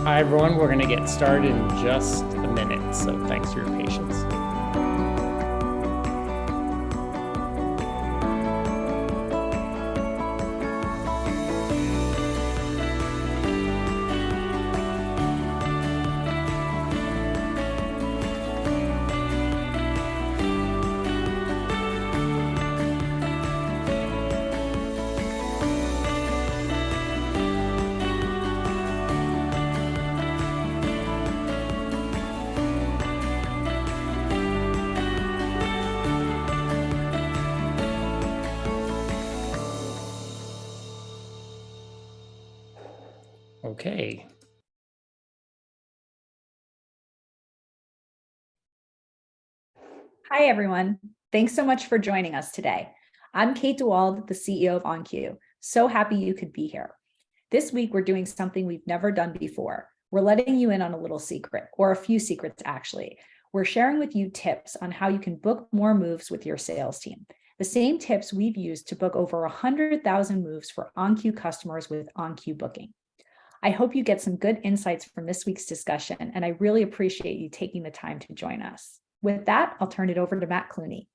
Hi, everyone. We're going to get started in just a minute, so thanks for your patience. Okay. Hi, everyone. Thanks so much for joining us today. I'm Kate DeWald, the CEO of Oncue. So happy you could be here. This week, we're doing something we've never done before. We're letting you in on a little secret, or a few secrets, actually. We're sharing with you tips on how you can book more moves with your sales team. The same tips we've used to book over 100,000 moves for Oncue customers with Oncue Booking. I hope you get some good insights from this week's discussion, and I really appreciate you taking the time to join us. With that, I'll turn it over to Matt Clooney.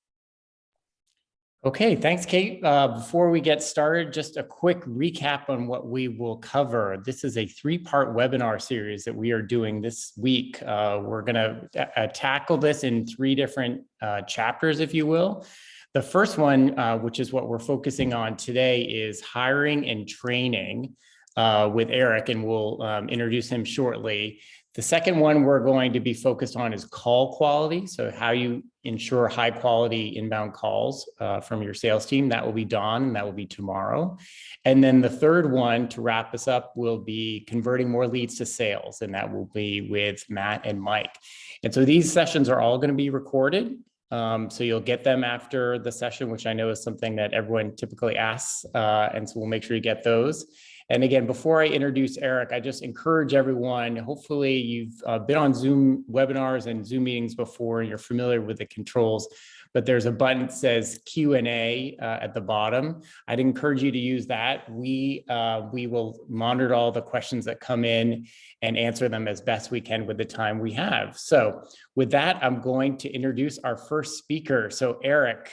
Okay, thanks, Kate. Before we get started, just a quick recap on what we will cover. This is a three-part webinar series that we are doing this week. We're going to tackle this in three different chapters, if you will. The first one, which is what we're focusing on today, is hiring and training with Eric, and we'll introduce him shortly. The second one we're going to be focused on is call quality. So how you ensure high quality inbound calls from your sales team. That will be Dawn, and that will be tomorrow. And then the third one to wrap us up will be converting more leads to sales. And that will be with Matt and Mike. And so these sessions are all going to be recorded. So you'll get them after the session, which I know is something that everyone typically asks. And so we'll make sure you get those. And again, before I introduce Eric, I just encourage everyone, hopefully you've been on Zoom webinars and Zoom meetings before, and you're familiar with the controls, but there's a button that says Q&A at the bottom. I'd encourage you to use that. We will monitor all the questions that come in and answer them as best we can with the time we have. So with that, I'm going to introduce our first speaker. So Eric,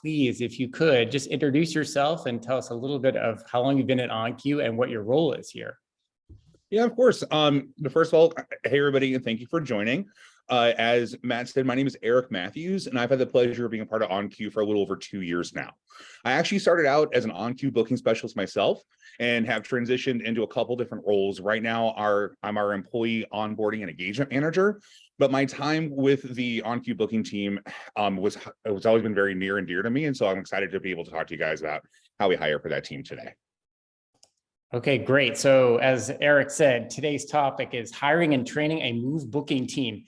please, if you could, just introduce yourself and tell us a little bit of how long you've been at Oncue and what your role is here. Yeah, of course. But first of all, hey, everybody, and thank you for joining. As Matt said, my name is Eric Mathews, and I've had the pleasure of being a part of Oncue for a little over 2 years now. I actually started out as an Oncue booking specialist myself and have transitioned into a couple different roles. Right now, I'm our employee onboarding and engagement manager, but my time with the Oncue booking team was always been very near and dear to me, and so I'm excited to be able to talk to you guys about how we hire for that team today. Okay, great. So as Eric said, today's topic is hiring and training a move booking team.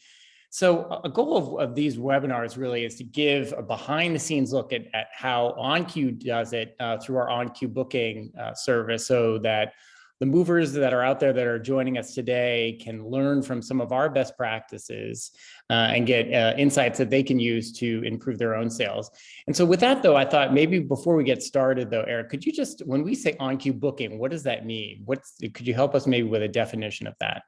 So a goal of these webinars really is to give a behind the scenes look at how Oncue does it through our Oncue Booking service, so that the movers that are out there that are joining us today can learn from some of our best practices and get insights that they can use to improve their own sales. And so with that, though, I thought maybe before we get started, though, Eric, could you just, when we say Oncue Booking, what does that mean? Could you help us maybe with a definition of that?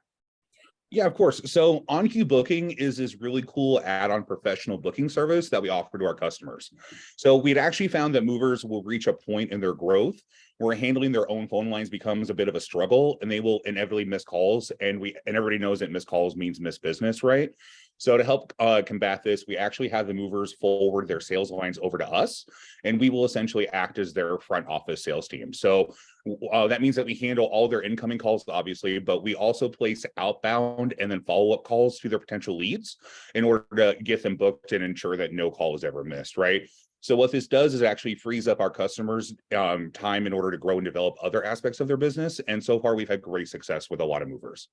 Yeah, of course. So Oncue Booking is this really cool add-on professional booking service that we offer to our customers. So we'd actually found that movers will reach a point in their growth where handling their own phone lines becomes a bit of a struggle, and they will inevitably miss calls. And everybody knows that missed calls means missed business, right? So to help combat this, we actually have the movers forward their sales lines over to us, and we will essentially act as their front office sales team. So that means that we handle all their incoming calls, obviously, but we also place outbound and then follow-up calls to their potential leads in order to get them booked and ensure that no call is ever missed, right? So what this does is actually frees up our customers' time in order to grow and develop other aspects of their business. And so far, we've had great success with a lot of movers.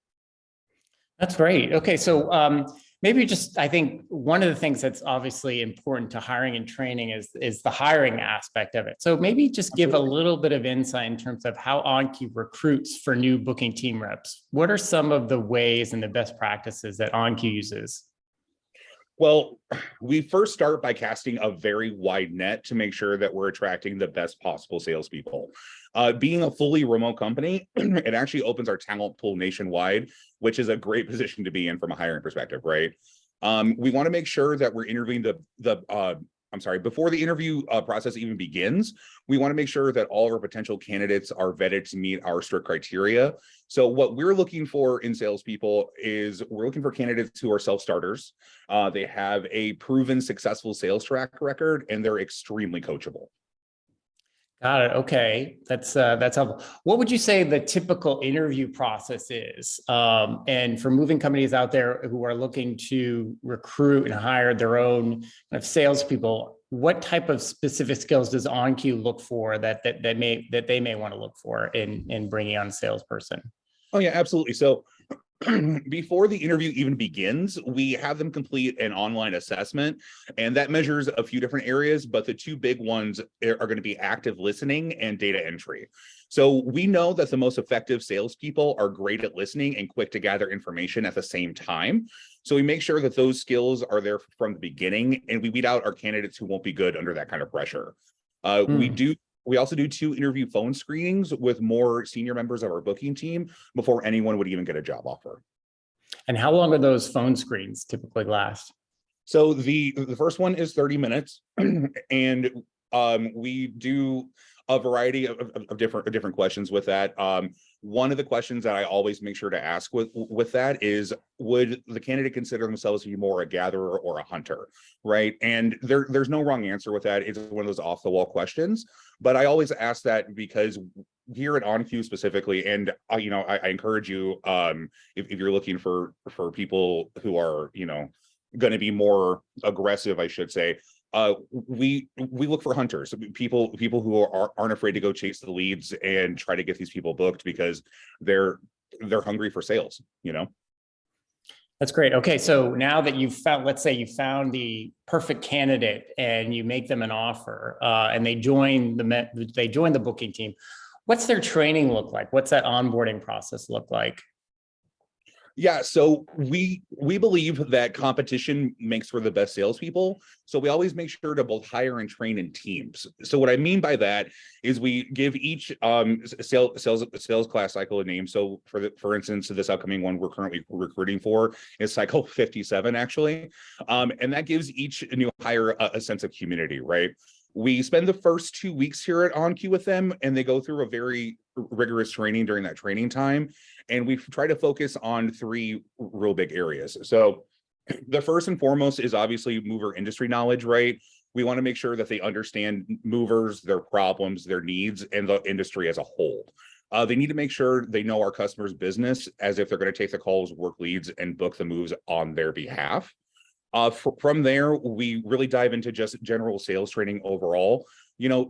That's great. Okay, so maybe just, I think one of the things that's obviously important to hiring and training is the hiring aspect of it. So maybe just give a little bit of insight in terms of how Oncue recruits for new booking team reps. What are some of the ways and the best practices that Oncue uses? Well, we first start by casting a very wide net to make sure that we're attracting the best possible salespeople. Being a fully remote company, it actually opens our talent pool nationwide, which is a great position to be in from a hiring perspective, right? We want to make sure that we're interviewing before the interview process even begins, we want to make sure that all of our potential candidates are vetted to meet our strict criteria. So what we're looking for in salespeople is we're looking for candidates who are self-starters. They have a proven successful sales track record, and they're extremely coachable. Got it. Okay, that's helpful. What would you say the typical interview process is? And for moving companies out there who are looking to recruit and hire their own kind of salespeople, what type of specific skills does Oncue look for that they may want to look for in bringing on a salesperson? Oh yeah, absolutely. So before the interview even begins, we have them complete an online assessment, and that measures a few different areas, but the two big ones are going to be active listening and data entry. So we know that the most effective salespeople are great at listening and quick to gather information at the same time. So we make sure that those skills are there from the beginning, and we weed out our candidates who won't be good under that kind of pressure. We also do 2 interview phone screenings with more senior members of our booking team before anyone would even get a job offer. And how long are those phone screens typically last? So the first one is 30 minutes, and we do a variety of different questions with that. One of the questions that I always make sure to ask with that is, would the candidate consider themselves to be more a gatherer or a hunter, right? And there's no wrong answer with that. It's one of those off the wall questions, but I always ask that because here at Oncue specifically, and I encourage you, if you're looking for people who are going to be more aggressive, I should say, we look for hunters, people who aren't afraid to go chase the leads and try to get these people booked because they're hungry for sales. That's great. Okay, so now that you've found, let's say you found the perfect candidate and you make them an offer, and they join the booking team, what's their training look like? What's that onboarding process look like? Yeah, so we believe that competition makes for the best salespeople. So we always make sure to both hire and train in teams. So what I mean by that is we give each sales class cycle a name. So for instance, this upcoming one we're currently recruiting for is cycle 57 actually, and that gives each new hire a sense of community, right? We spend the first 2 weeks here at Oncue with them, and they go through a very rigorous training during that training time. And we try to focus on 3 real big areas. So the first and foremost is obviously mover industry knowledge, right? We want to make sure that they understand movers, their problems, their needs, and the industry as a whole. They need to make sure they know our customers' business as if they're going to take the calls, work leads, and book the moves on their behalf. From there, we really dive into just general sales training overall.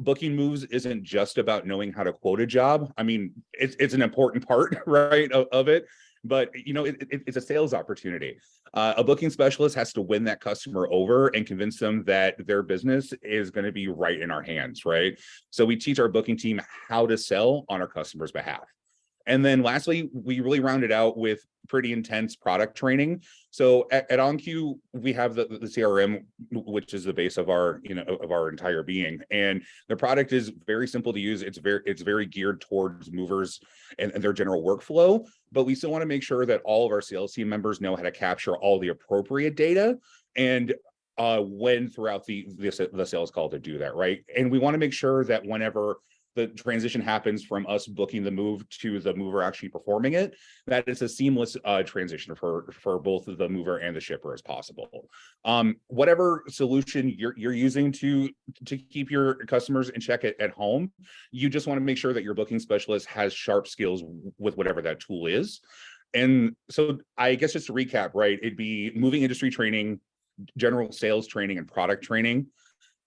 Booking moves isn't just about knowing how to quote a job. I mean, it's an important part, right, of it, but it's a sales opportunity. A booking specialist has to win that customer over and convince them that their business is going to be right in our hands, right? So we teach our booking team how to sell on our customers' behalf. And then lastly, we really round it out with pretty intense product training. So at Oncue, we have the CRM, which is the base of our entire being. And the product is very simple to use. It's very geared towards movers and their general workflow. But we still want to make sure that all of our sales team members know how to capture all the appropriate data and when throughout the sales call to do that, right? And we want to make sure that whenever the transition happens from us booking the move to the mover actually performing it, that it's a seamless transition for both the mover and the shipper as possible. Whatever solution you're using to keep your customers in check at home, you just want to make sure that your booking specialist has sharp skills with whatever that tool is. And so I guess just to recap, right, it'd be moving industry training, general sales training, and product training.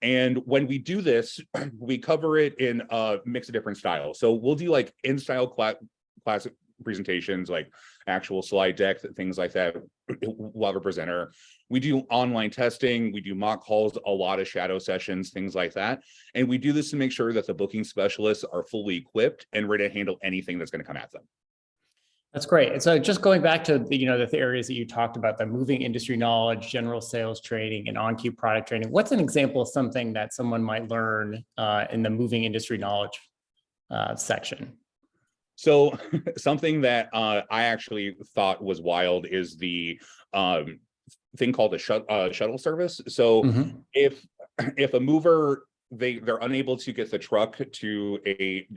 And when we do this, we cover it in a mix of different styles. So we'll do like in-style class presentations, like actual slide deck, things like that. We'll have a presenter. We do online testing. We do mock calls, a lot of shadow sessions, things like that. And we do this to make sure that the booking specialists are fully equipped and ready to handle anything that's going to come at them. That's great. And so just going back to the areas that you talked about, the moving industry knowledge, general sales training, and Oncue product training, what's an example of something that someone might learn in the moving industry knowledge? section? So something that I actually thought was wild is the thing called a shuttle service. So Mhm. if a mover, they're unable to get the truck to a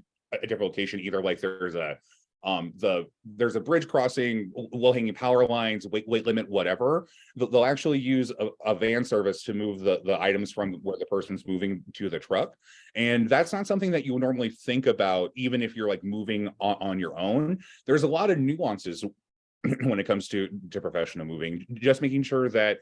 different location, either like there's a bridge crossing, low-hanging power lines, weight limit, whatever, they'll actually use a van service to move the items from where the person's moving to the truck. And that's not something that you would normally think about, even if you're like moving on your own. There's a lot of nuances when it comes to professional moving, just making sure that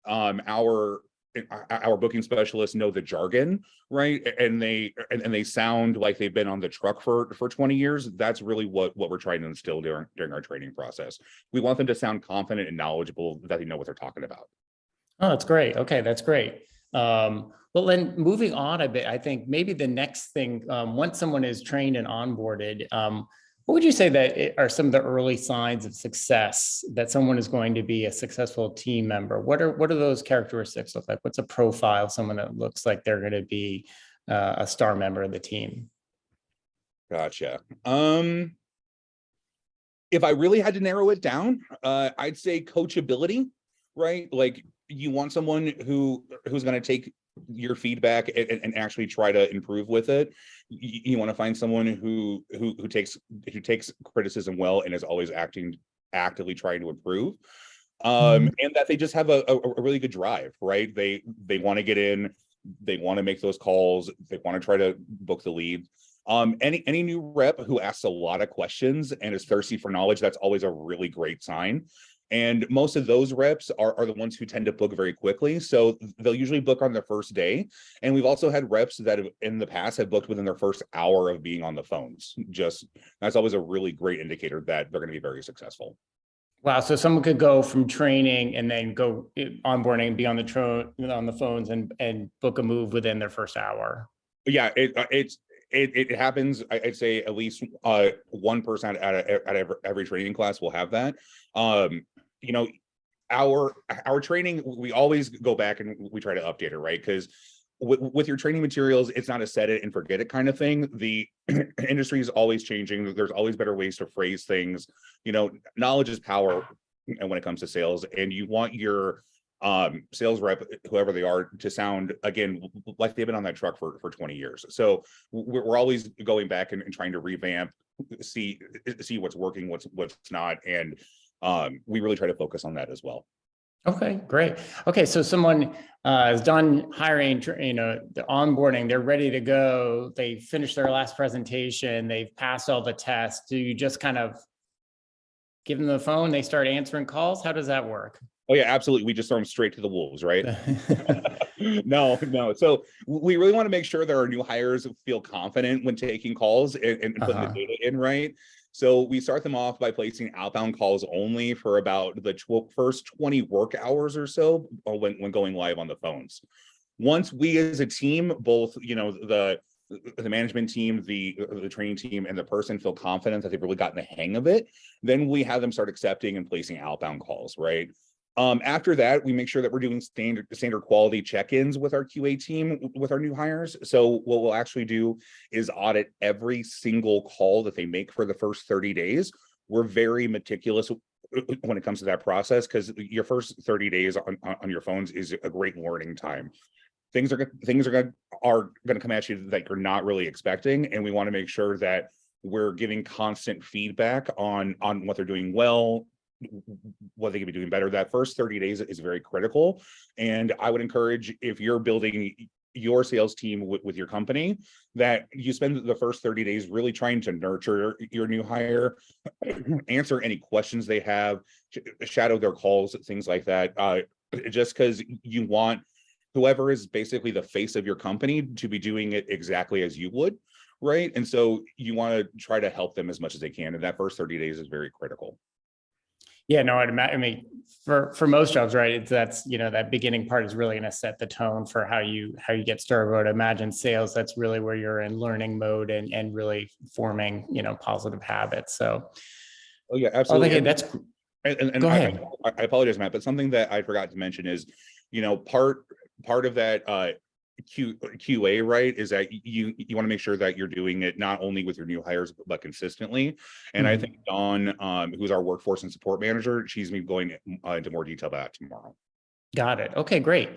our booking specialists know the jargon, right? And they sound like they've been on the truck for 20 years. That's really what we're trying to instill during our training process. We want them to sound confident and knowledgeable, that they know what they're talking about. Oh, that's great. Okay, that's great. Well, then moving on a bit, I think maybe the next thing, once someone is trained and onboarded, what would you say that are some of the early signs of success that someone is going to be a successful team member? What are those characteristics look like? What's a profile of someone that looks like they're going to be a star member of the team? Gotcha. If I really had to narrow it down, I'd say coachability, right? Like you want someone who's going to take your feedback and actually try to improve with it. You want to find someone who takes criticism well and is always actively trying to improve. And that they just have a really good drive, right? They want to get in, they want to make those calls, they want to try to book the lead. Any new rep who asks a lot of questions and is thirsty for knowledge, that's always a really great sign. And most of those reps are the ones who tend to book very quickly. So they'll usually book on their first day. And we've also had reps that have, in the past, have booked within their first hour of being on the phones. That's always a really great indicator that they're going to be very successful. Wow. So someone could go from training and then go onboarding and be on the phones and book a move within their first hour. Yeah, it happens. I'd say at least 1% at every training class will have that. You know, our training, we always go back and we try to update it, right? Because with your training materials, it's not a set it and forget it kind of thing. The industry is always changing. There's always better ways to phrase things. You know, knowledge is power, and when it comes to sales, and you want your sales rep, whoever they are, to sound again like they've been on that truck for 20 years. So we're always going back and trying to revamp, see what's working, what's not, and we really try to focus on that as well. Okay, great. Okay, so someone is done hiring, the onboarding, they're ready to go. They finished their last presentation. They've passed all the tests. Do you just kind of give them the phone? They start answering calls. How does that work? Oh yeah, absolutely. We just throw them straight to the wolves, right? No. So we really want to make sure that our new hires feel confident when taking calls and putting the data in, right? So we start them off by placing outbound calls only for about the first 20 work hours or so when going live on the phones. Once we as a team, both, the management team, the training team, and the person feel confident that they've really gotten the hang of it, then we have them start accepting and placing outbound calls, right? After that, we make sure that we're doing standard quality check-ins with our QA team with our new hires. So what we'll actually do is audit every single call that they make for the first 30 days. We're very meticulous when it comes to that process, because your first 30 days on your phones is a great learning time. Things are going to come at you that you're not really expecting, and we want to make sure that we're giving constant feedback on what they're doing well, what they could be doing better. That first 30 days is very critical. And I would encourage, if you're building your sales team with your company, that you spend the first 30 days really trying to nurture your new hire, answer any questions they have, shadow their calls, things like that. Just because you want whoever is basically the face of your company to be doing it exactly as you would, right? And so you want to try to help them as much as they can. And that first 30 days is very critical. Yeah, no, I mean, for most jobs, right? That's, that beginning part is really going to set the tone for how you get started. I would imagine sales, that's really where you're in learning mode and really forming, positive habits. So. Oh yeah, absolutely. That's. And go ahead. I apologize, Matt, but something that I forgot to mention is, part of that, QA, right, is that you want to make sure that you're doing it not only with your new hires but consistently. And I think Dawn, who's our workforce and support manager, she's going to be going into more detail about that tomorrow. Got it. Okay, great.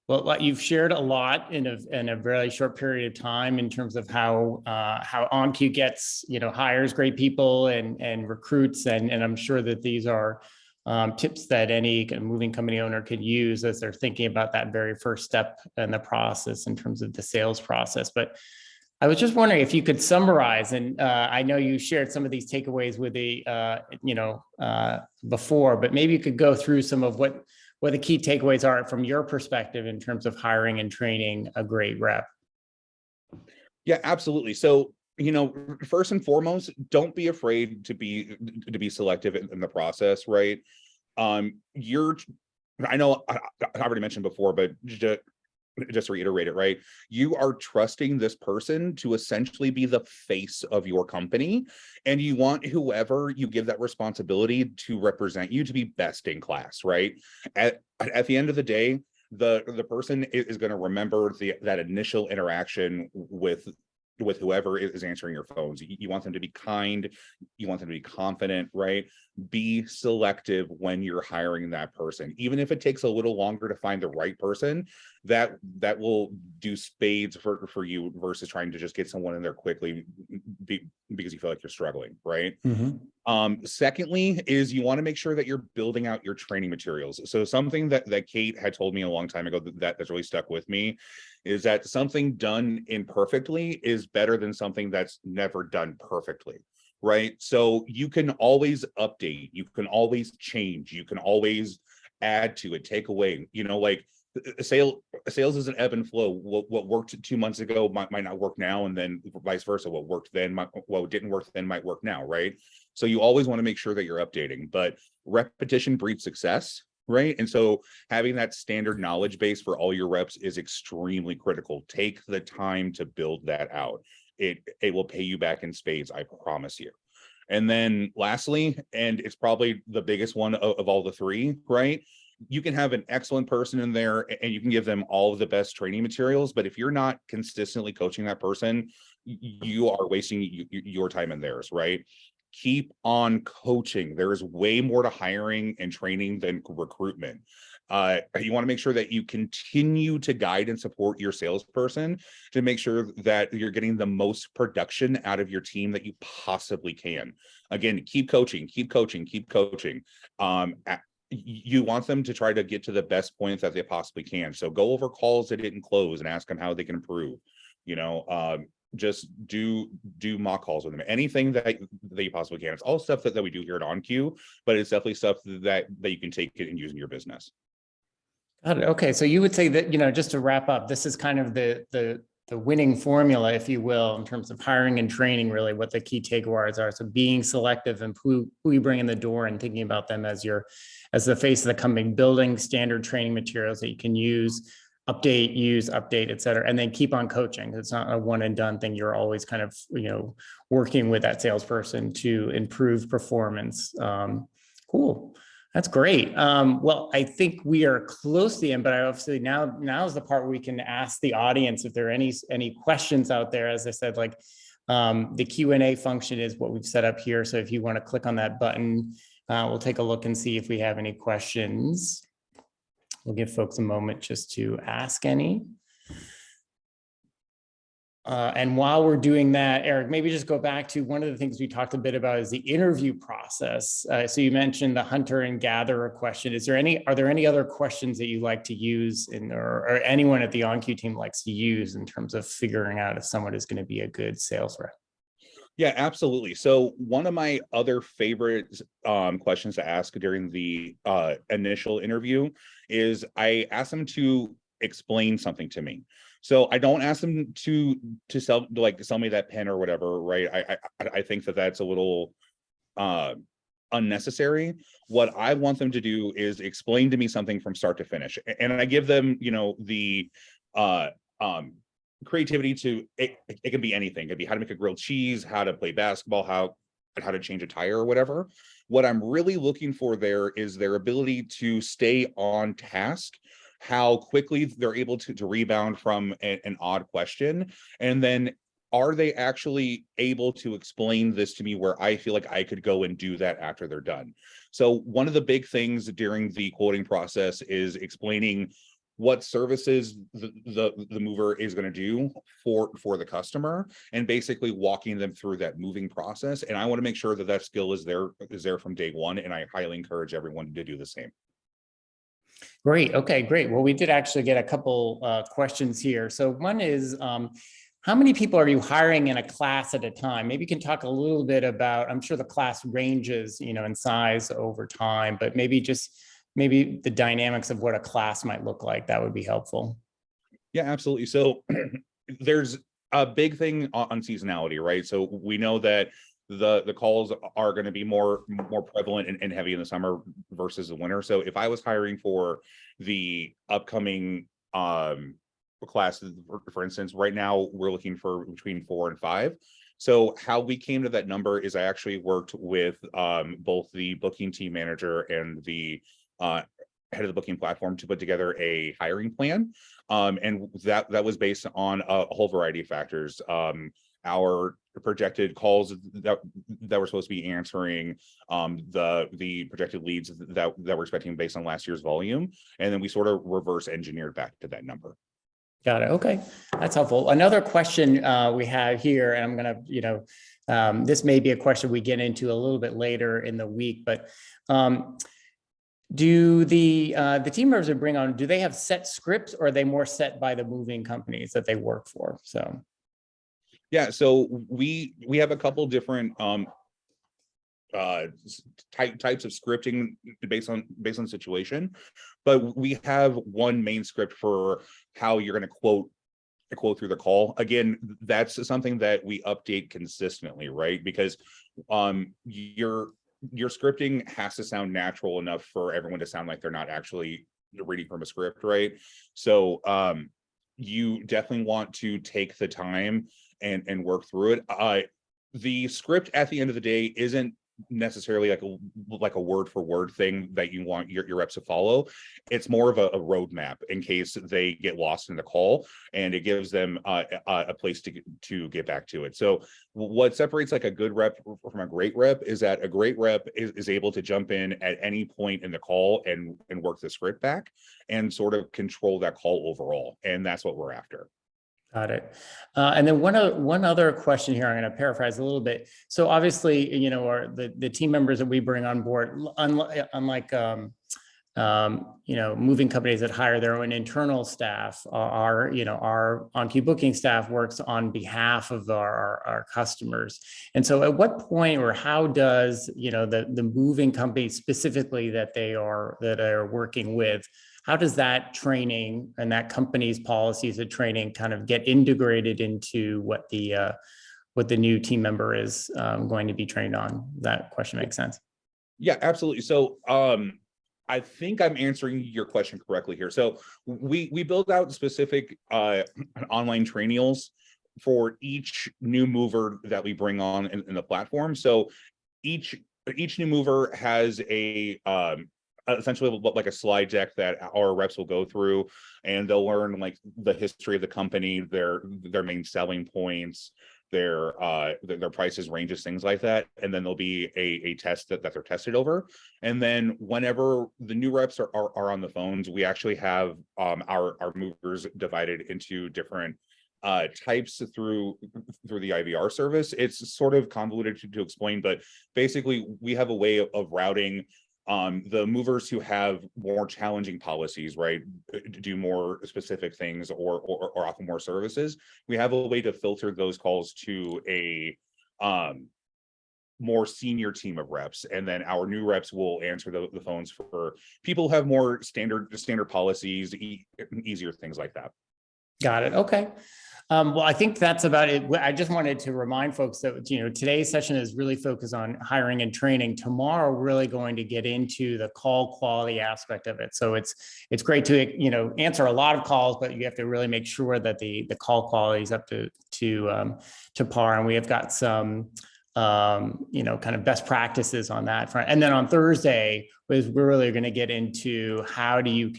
Well, you've shared a lot in a very short period of time in terms of how Oncue gets, hires great people and recruits, and I'm sure that these are tips that any moving company owner could use as they're thinking about that very first step in the process in terms of the sales process. But I was just wondering if you could summarize, and I know you shared some of these takeaways with before, but maybe you could go through some of what the key takeaways are from your perspective in terms of hiring and training a great rep. Yeah, absolutely. So, first and foremost, don't be afraid to be selective in the process, right? I know I already mentioned before, but just to reiterate it, right? You are trusting this person to essentially be the face of your company, and you want whoever you give that responsibility to represent you to be best in class, right? At the end of the day, the person is going to remember that initial interaction with whoever is answering your phones. You want them to be kind, you want them to be confident, right? Be selective when you're hiring that person. Even if it takes a little longer to find the right person, that will do spades for you versus trying to just get someone in there quickly because you feel like you're struggling, right? Secondly is you want to make sure that you're building out your training materials. So something that Kate had told me a long time ago that's really stuck with me is that something done imperfectly is better than something that's never done perfectly, right? So you can always update, you can always change, you can always add to it, take away, like sales is an ebb and flow. What worked 2 months ago might not work now, and then vice versa. What worked then, what didn't work then might work now, right? So you always want to make sure that you're updating, but repetition breeds success, right? And so having that standard knowledge base for all your reps is extremely critical. Take the time to build that out. It will pay you back in spades, I promise you. And then lastly, and it's probably the biggest one of all the three, right? You can have an excellent person in there and you can give them all of the best training materials, but if you're not consistently coaching that person, you are wasting your time and theirs, right? Keep on coaching. There is way more to hiring and training than recruitment. You want to make sure that you continue to guide and support your salesperson to make sure that you're getting the most production out of your team that you possibly can. Again, keep coaching, keep coaching, keep coaching. You want them to try to get to the best points that they possibly can. So go over calls that didn't close and ask them how they can improve. Just do mock calls with them. Anything that you possibly can. It's all stuff that we do here at Oncue, but it's definitely stuff that you can take it and use in your business. Got it. Okay, so you would say that, just to wrap up, this is kind of the winning formula, if you will, in terms of hiring and training, really what the key takeaways are. So being selective and who you bring in the door and thinking about them as the face of the company, building standard training materials that you can use, update, et cetera, and then keep on coaching. It's not a one and done thing. You're always kind of, working with that salesperson to improve performance. Cool. That's great. Well, I think we are close to the end, but I obviously now is the part where we can ask the audience if there are any questions out there. As I said, the Q&A function is what we've set up here. So if you want to click on that button, we'll take a look and see if we have any questions. We'll give folks a moment just to ask any. And while we're doing that, Eric, maybe just go back to one of the things we talked a bit about is the interview process. So you mentioned the hunter and gatherer question. Are there any other questions that you like to use or anyone at the Oncue team likes to use in terms of figuring out if someone is going to be a good sales rep? Yeah, absolutely. So one of my other favorite questions to ask during the initial interview is I ask them to explain something to me. So I don't ask them to sell me that pen or whatever, right? I think that's a little unnecessary. What I want them to do is explain to me something from start to finish, and I give them, the creativity to it can be anything. It could be how to make a grilled cheese, how to play basketball, how to change a tire or whatever. What I'm really looking for there is their ability to stay on task how quickly they're able to rebound from an odd question, and then are they actually able to explain this to me where I feel like I could go and do that after they're done. So one of the big things during the quoting process is explaining what services the mover is going to do for the customer, and basically walking them through that moving process. And I want to make sure that that skill is there from day one, and I highly encourage everyone to do the same. Great. Okay, great. Well, we did actually get a couple questions here. So one is, how many people are you hiring in a class at a time? Maybe you can talk a little bit about, I'm sure the class ranges, in size over time, but maybe the dynamics of what a class might look like. That would be helpful. Yeah, absolutely. So there's a big thing on seasonality, right? So we know that the calls are going to be more prevalent and heavy in the summer versus the winter. So if I was hiring for the upcoming class, for instance, right now we're looking for between 4 and 5. So how we came to that number is I actually worked with both the booking team manager and the head of the booking platform to put together a hiring plan. And that was based on a whole variety of factors. Our projected calls that we're supposed to be answering, the projected leads that we're expecting based on last year's volume, and then we sort of reverse engineered back to that number. Got it. Okay, that's helpful. Another question we have here, and I'm going to, this may be a question we get into a little bit later in the week, but do the team members we bring on, do they have set scripts, or are they more set by the moving companies that they work for? So, yeah, so we have a couple different types of scripting based on the situation, but we have one main script for how you're going to quote through the call. Again, that's something that we update consistently, right? Because your scripting has to sound natural enough for everyone to sound like they're not actually reading from a script, right? So you definitely want to take the time and work through it. The script at the end of the day isn't necessarily like a word for word thing that you want your reps to follow. It's more of a roadmap in case they get lost in the call, and it gives them a place to get back to it. So what separates like a good rep from a great rep is that a great rep is able to jump in at any point in the call and work the script back and sort of control that call overall. And that's what we're after. Got it. And then one other question here, I'm going to paraphrase a little bit. So obviously, the team members that we bring on board, unlike moving companies that hire their own internal staff, our Oncue Booking staff works on behalf of our customers. And so at what point, or how does, the moving company specifically that they are working with, how does that training and that company's policies of training kind of get integrated into what the new team member is going to be trained on? That question makes sense. Yeah, absolutely. So I think I'm answering your question correctly here. So we build out specific online trainings for each new mover that we bring on in the platform. So each new mover has a essentially like a slide deck that our reps will go through, and they'll learn like the history of the company, their main selling points, their prices, ranges, things like that. And then there'll be a test that they're tested over. And then whenever the new reps are on the phones, we actually have our movers divided into different types through the IVR service. It's sort of convoluted to explain, but basically we have a way of routing the movers who have more challenging policies, right, do more specific things or offer more services. We have a way to filter those calls to a more senior team of reps, and then our new reps will answer the phones for people who have more standard policies, easier things like that. Got it. Okay. Well, I think that's about it. I just wanted to remind folks that, today's session is really focused on hiring and training. Tomorrow, we're really going to get into the call quality aspect of it. So it's great to, answer a lot of calls, but you have to really make sure that the call quality is up to par. And we have got some kind of best practices on that front. And then on Thursday, we're really going to get into how do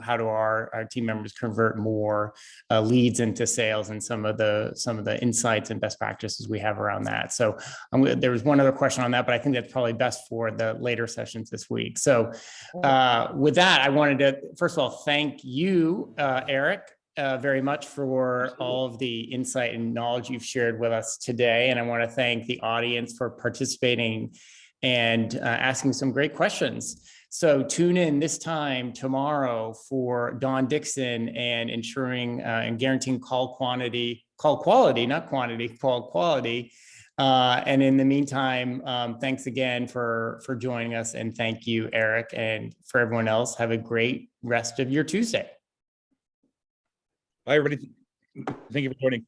our team members convert more leads into sales, and some of the insights and best practices we have around that. So there was one other question on that, but I think that's probably best for the later sessions this week. So with that, I wanted to first of all thank you, Eric, very much for all of the insight and knowledge you've shared with us today. And I want to thank the audience for participating and asking some great questions. So tune in this time tomorrow for Dawn Dixon and ensuring and guaranteeing call quality, not quantity, call quality. And in the meantime, thanks again for joining us, and thank you, Eric, and for everyone else, have a great rest of your Tuesday. Bye, everybody. Thank you for joining.